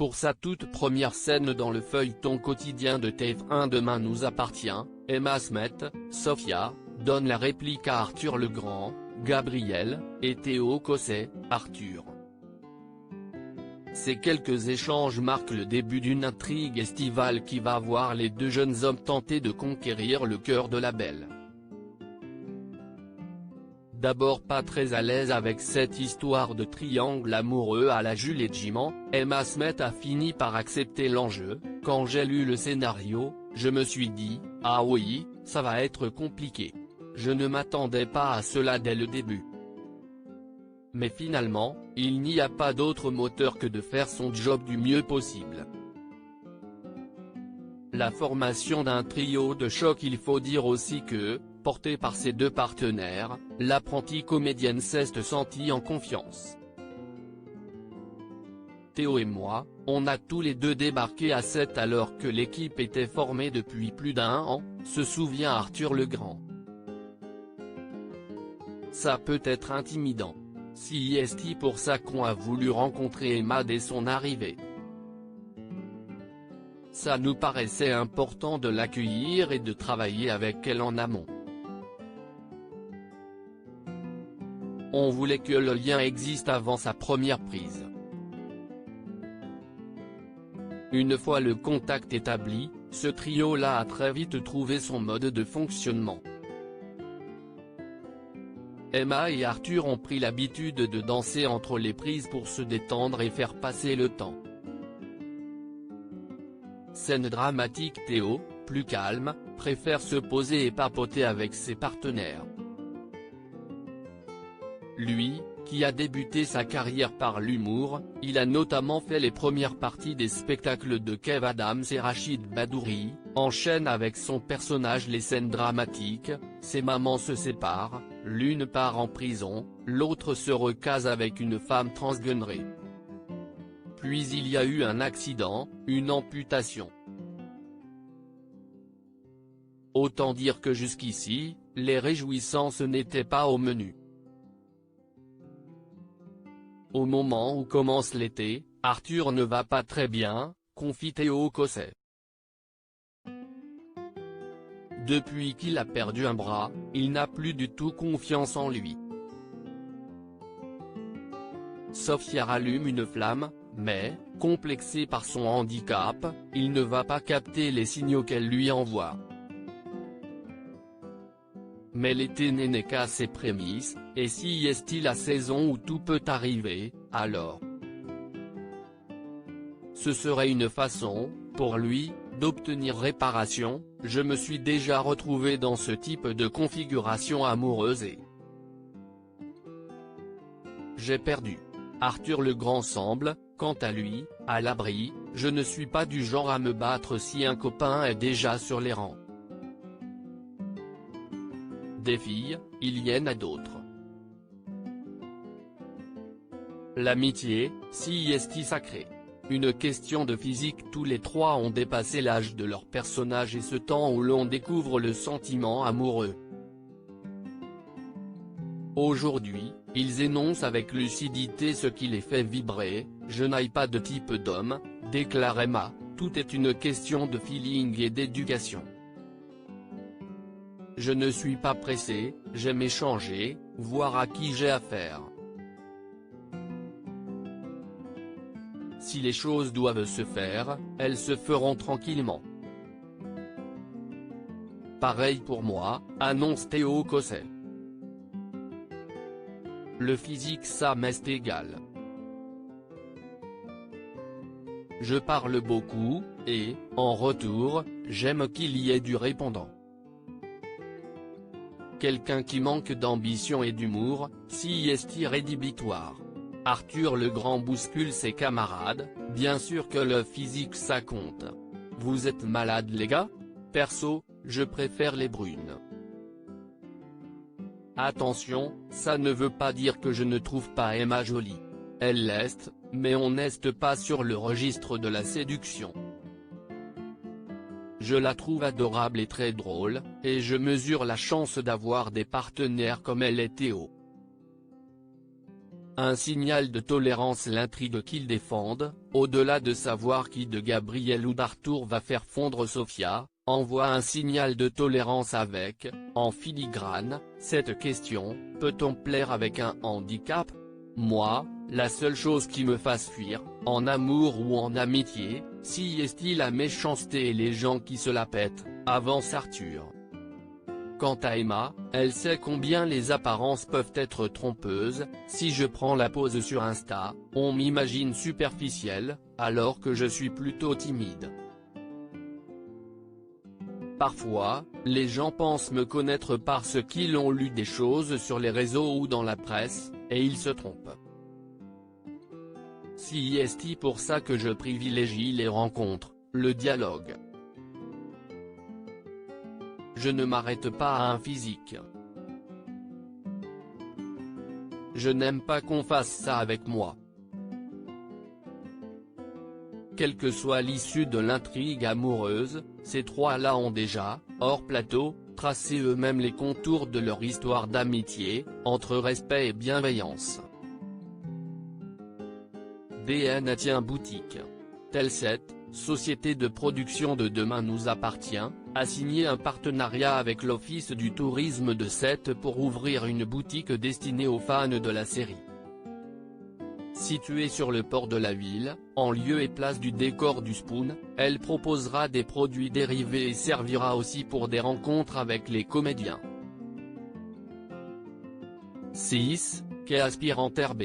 pour sa toute première scène dans le feuilleton quotidien de TF1 Demain nous appartient, Emma Smet, Sophia, donne la réplique à Arthur Legrand, Gabriel, et Théo Cosset, Arthur. Ces quelques échanges marquent le début d'une intrigue estivale qui va voir les deux jeunes hommes tenter de conquérir le cœur de la belle. D'abord pas très à l'aise avec cette histoire de triangle amoureux à la Juliette Gimant, Emma Smet a fini par accepter l'enjeu. Quand j'ai lu le scénario, je me suis dit, ah oui, ça va être compliqué. Je ne m'attendais pas à cela dès le début. Mais finalement, il n'y a pas d'autre moteur que de faire son job du mieux possible. La formation d'un trio de choc. Il faut dire aussi que, portée par ses deux partenaires, l'apprentie comédienne s'est sentie en confiance. Théo et moi, on a tous les deux débarqué à 7 alors que l'équipe était formée depuis plus d'1 an, se souvient Arthur Legrand. Ça peut être intimidant. C'est pour ça qu'on a voulu rencontrer Emma dès son arrivée. Ça nous paraissait important de l'accueillir et de travailler avec elle en amont. On voulait que le lien existe avant sa première prise. Une fois le contact établi, ce trio-là a très vite trouvé son mode de fonctionnement. Emma et Arthur ont pris l'habitude de danser entre les prises pour se détendre et faire passer le temps. Scène dramatique. Théo, plus calme, préfère se poser et papoter avec ses partenaires. Lui, qui a débuté sa carrière par l'humour, il a notamment fait les premières parties des spectacles de Kev Adams et Rachid Badouri, enchaîne avec son personnage les scènes dramatiques. Ses mamans se séparent, l'une part en prison, l'autre se recase avec une femme transgenrée. Puis il y a eu un accident, une amputation. Autant dire que jusqu'ici, les réjouissances n'étaient pas au menu. Au moment où commence l'été, Arthur ne va pas très bien, confie Théo Cosset. Depuis qu'il a perdu un bras, il n'a plus du tout confiance en lui. Sophia rallume une flamme, mais, complexé par son handicap, il ne va pas capter les signaux qu'elle lui envoie. Mais l'été n'est qu'à ses prémices, et si est-il la saison où tout peut arriver, alors ce serait une façon, pour lui, d'obtenir réparation. Je me suis déjà retrouvé dans ce type de configuration amoureuse et j'ai perdu. Arthur Legrand semble, quant à lui, à l'abri. Je ne suis pas du genre à me battre si un copain est déjà sur les rangs. Des filles, il y en a d'autres. L'amitié, si est sacrée. Une question de physique. Tous les trois ont dépassé l'âge de leur personnage et ce temps où l'on découvre le sentiment amoureux. Aujourd'hui, ils énoncent avec lucidité ce qui les fait vibrer. Je n'ai pas de type d'homme, déclare Emma, tout est une question de feeling et d'éducation. Je ne suis pas pressé, j'aime échanger, voir à qui j'ai affaire. Si les choses doivent se faire, elles se feront tranquillement. Pareil pour moi, annonce Théo Cosset. Le physique ça m'est égal. Je parle beaucoup, et, en retour, j'aime qu'il y ait du répondant. Quelqu'un qui manque d'ambition et d'humour, si est rédhibitoire. Arthur Legrand bouscule ses camarades, bien sûr que le physique ça compte. Vous êtes malades les gars? Perso, je préfère les brunes. Attention, ça ne veut pas dire que je ne trouve pas Emma jolie. Elle l'est, mais on n'est pas sur le registre de la séduction. Je la trouve adorable et très drôle, et je mesure la chance d'avoir des partenaires comme elle et Théo. un signal de tolérance l'intrigue qu'ils défendent, au-delà de savoir qui de Gabriel ou d'Arthur va faire fondre Sofia, envoie un signal de tolérance avec, en filigrane, cette question, peut-on plaire avec un handicap ? Moi, la seule chose qui me fasse fuir, en amour ou en amitié, si est-il la méchanceté et les gens qui se la pètent, avance Arthur. Quant à Emma, elle sait combien les apparences peuvent être trompeuses. Si je prends la pose sur Insta, on m'imagine superficielle, alors que je suis plutôt timide. Parfois, les gens pensent me connaître parce qu'ils ont lu des choses sur les réseaux ou dans la presse, et ils se trompent. Si est pour ça que je privilégie les rencontres, le dialogue. Je ne m'arrête pas à un physique. Je n'aime pas qu'on fasse ça avec moi. Quelle que soit l'issue de l'intrigue amoureuse, ces trois-là ont déjà, hors plateau, tracé eux-mêmes les contours de leur histoire d'amitié, entre respect et bienveillance. DN tient boutique. Telset, société de production de Demain nous appartient, a signé un partenariat avec l'Office du tourisme de Sète pour ouvrir une boutique destinée aux fans de la série. Située sur le port de la ville, en lieu et place du décor du Spoon, elle proposera des produits dérivés et servira aussi pour des rencontres avec les comédiens. 6, quai aspirant RB.